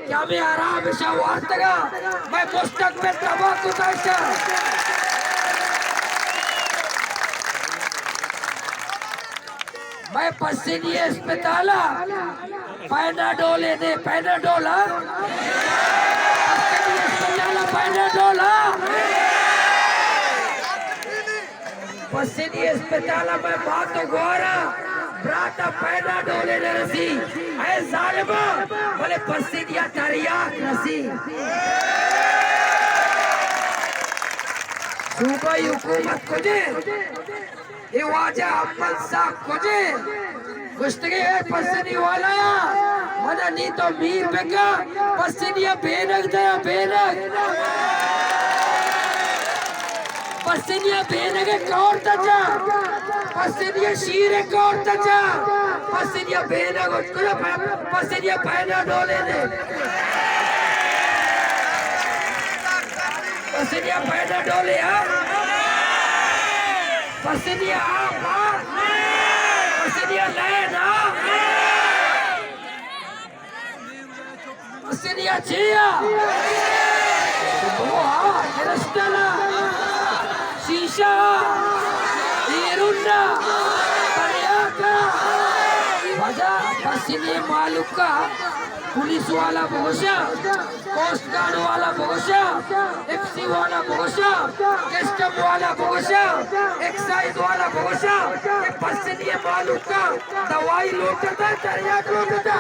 क्या मैं आराम इशा वार्तगा मैं पुस्तक में तबाकू ताशा मैं पसीनी अस्पताला पैनाडोल ने पैनाडोला पसीनी अस्पताला पैनाडोला पसीनी अस्पताला में बात गोरा ब्राता पैनाडोल ने रसी ऐ जालिमा बोले पसीनिया तरियाक रसी सूबाई हुकूमत को जे ये वाजा अम्मल साहब को जे गुश्तगी है पसीनी वाला मना नी तो मीर बेका पसीनिया बेनक दया बेनक पसीनिया बेनक कौर तजा पसीनिया शीरे कौर तजा पसीनिया बेनक उसको पसीनिया पैना डोले ने पसीनिया पैना डोले पसीनिया पसीनिया लेना पसीनिया चिया Yerastala शीशा इरुन्ना परियाका वजह पसीने मालूका पुलिस वाला बोशा कोस्ट गार्ड वाला बोशा एफसी वाला बोशा कस्टम वाला बोशा एक्साइज वाला बोशा पसीने मालूका दवाई लूटता तरियाक लूटता